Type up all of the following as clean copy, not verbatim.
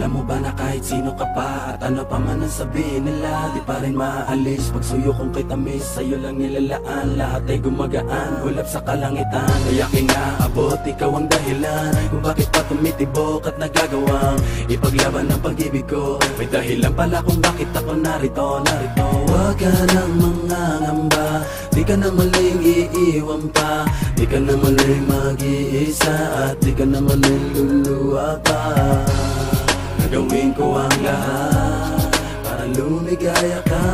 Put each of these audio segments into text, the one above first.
Alam mo ba na kahit sino ka pa at ano pa man ang sabihin nila, di pa rin maaalis pagsuyo kong kay tamis. Sa'yo lang nilalaan, lahat ay gumagaan, hulap sa kalangitan. Kaya kinaabot, ikaw ang dahilan kung bakit pa tumitibok at nagagawang ipaglaban ng pag-ibig ko. May dahilan pala kung bakit ako narito. Huwag ka nang mangangamba, di ka na maling iiwan pa, di ka na maling mag-iisa, at di ka na maling luluwa pa. Gagawin ko ang lahat para lumigaya ka.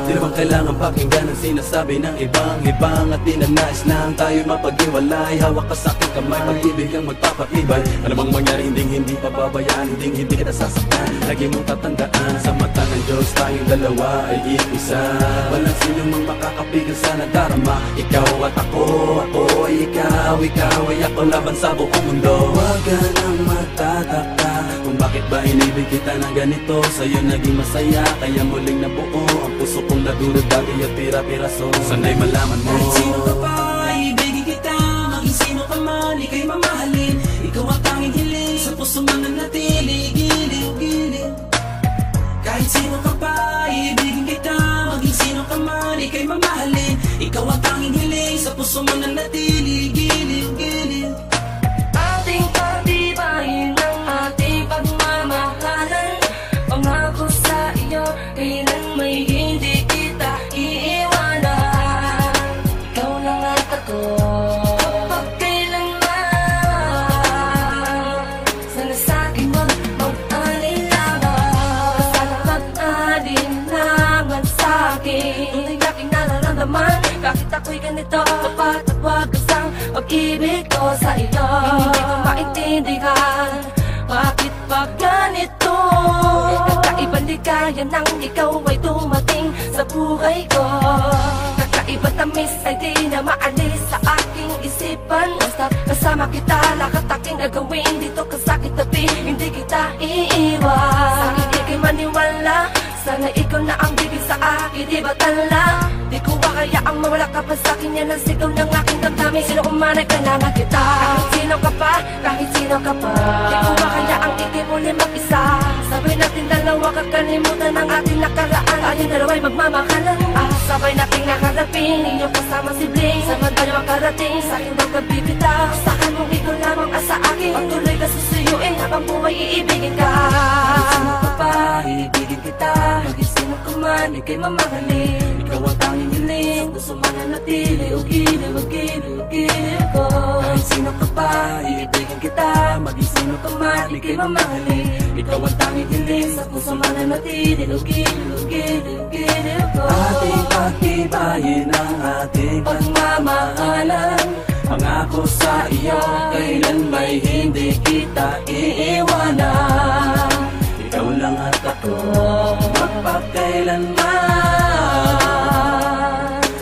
Di naman kailangan pakinggan ang sinasabi ng ibang at di na nais lang tayo mapag-iwalay. Hawak ka sa aking kamay, pag-ibig ang magpapatibay. Ano mang mangyari, hindi pababayaan, hindi kita sasaktan. Lagi mong tatandaan, sa mata ng Diyos tayong dalawa ay iisa. Walang sino mang makakapigil sa nadarama. Ikaw at ako ay ikaw ay ako, laban sa buong mundo. Huwag ka nang magtataka kung bakit ba inibig kita ng ganito. Sa'yo naging masaya, kaya muling nabuo ang puso kong nadurog dati at pira-piraso. Sana'y malaman mo, kahit sino ka pa, ibigin kita. Maging sino ka man, ika'y mamahalin. Ikaw ang tanging hiling, sa puso man nanatili. Giliw. Kahit sino ka pa, ibigin kita. Maging sino ka man, ika'y mamahalin. Ikaw ang tanging hiling, sa puso man nanatili. Giliw. Ating pagtibayin ng ating pagmamahalan. Pangako sa iyo, kailan may hindi kita iiwanan. Ikaw lang at ako, kapag kailanman. Sana sa'kin wag mag-alinlangan. Sana mag-alinlangan sa'kin. Tunay na aking nararamdaman, bakit ako'y ganito? Dapat at wagas ang pag-ibig ko sa iyo. Hindi ko maintindihan, bakit pa ganito? Kakaibang ligaya nang ikaw ay dumating sa buhay ko. Kakaibang tamis ay di na maalis sa aking isipan. Basta kasama kita, lahat aking gagawin dito ka sa kitabi, hindi kita iiwan. Sa akin ika'y maniwala, sana ikaw na ang bibig sa akin, di ba tala? Di ko kaya ang mawala ka pa sa akin, yan ang sigaw ng aking damdamin. Sino man ay kailangan kita, kahit sino ka pa, kahit sino ka pa. Di ko kaya ang ikay muli mag-isa. Sabay natin dalawa, kakalimutan ang ating nakaraan. Tayong dalawa'y magmamakalan, sabay nating nakarapin. Inyong kasama sibling, sama tayo makarating. Sa aking huwag kabibitaw, saan mong ikaw lamang sa akin. Pagtuloy ka susuyuin, habang buhay iibigin ka. Kahit sino ka pa, iibigin kita. Maging sino ka man, ika'y mamahalin. Ikaw ang tanging hiling, gusto man nanatili. Giliw ko. Kahit sino ka pa, iibigin kita. Maging sino ka man, ika'y mamahalin. Ikaw ang tanging hiling, sa puso man nanatili. Giliw ko. Ating pagtibayin ang ating pagmamahalan. Pangako sa iyo, kailan may hindi kita iiwanan. Ikaw lang at ako, magpakailanman.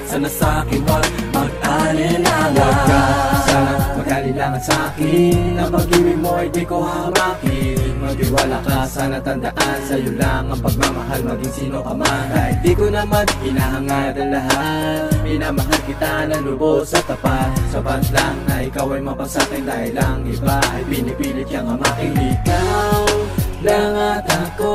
Sana sa'kin wag mag-alinlangan. Huwag ka sana mag-alinlangan sa'kin. Ang pag-ibig mo ay di ko hamakin. Mag-iwala ka, sana tandaan. Sa'yo lang ang pagmamahal, maging sino ka man. Kahit di ko naman hinahangad ang lahat, minamahal kita ng lubos at tapat. Sapat lang na ikaw ay mapasakin, dahil lang iba ay pinipilit kang hamakin. Ikaw lang at ako,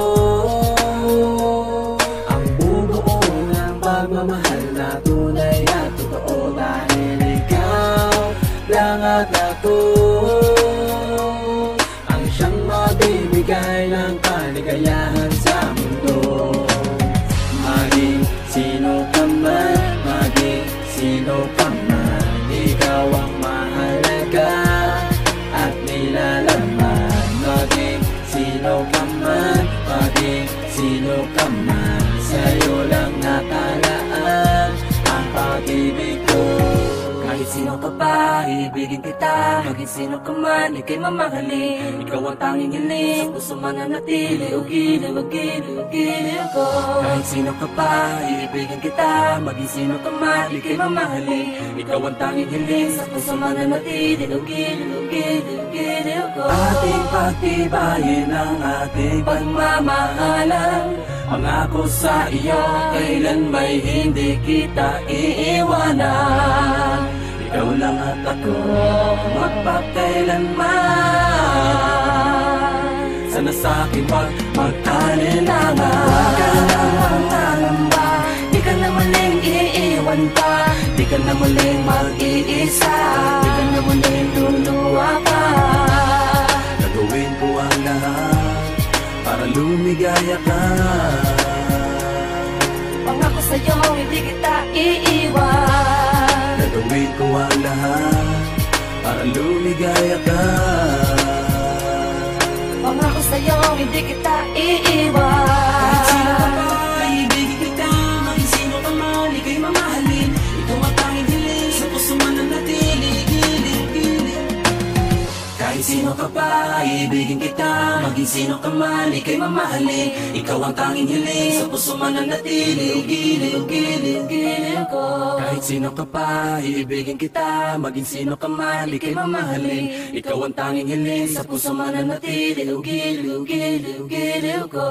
ang bubuo ng pagmamahal na tunay at totoo. Dahil ikaw lang at ako, ang siyang mabibigay ng kaligayahan sa mundo. Maging sino ka man, maging sino ka man, ikaw ang mahalaga at nilalaman. Maging sino ka man, maging sino ka man, sa'yo lang nakalaan ang pag-ibig ko. Kahit sino ka pa, ibigin kita. Maging sino ka man, ika'y mamahalin. Ikaw ang tanging hiling, sa puso man nanatili. Giliw ko. Kahit sino ka pa, ibigin kita. Maging sino ka man, ika'y mamahalin. Ikaw ang tanging hiling, sa puso man nanatili. Giliw ko. Ating pagtibayin ang ating pagmamahalan. Pangako sa iyo, kailan may hindi kita iiwanan. Ikaw lang at ako, magpakailanman. na sa'kin, wag mag-alinlangan. Huwag ka nang mangangamba, di ka na muling iiwan pa, di ka na muling mag-iisa, di ka na muling luluwa pa. Gagawin ko ang lahat para lumigaya ka. Pangako sa'yo, hindi kita iiwan. Gagawin ko ang lahat para lumigaya ka. Pangako sa'yo, hindi kita iiwan. Kahit sino ka pa, ibigin kita. Maging sino ka man, ika'y mamahalin. Ikaw ang tanging hiling, sa puso mananatili. Kahit sino ka pa, ibigin kita. Maging sino ka man, ika'y mamahalin. Ikaw ang tanging hiling, sa puso mananatili. Giliw ko. Kahit sino ka pa, ibigin kita. Maging sino ka man, ika'y mamahalin. Ikaw ang tanging hiling, sa puso mananatili. Giliw ko.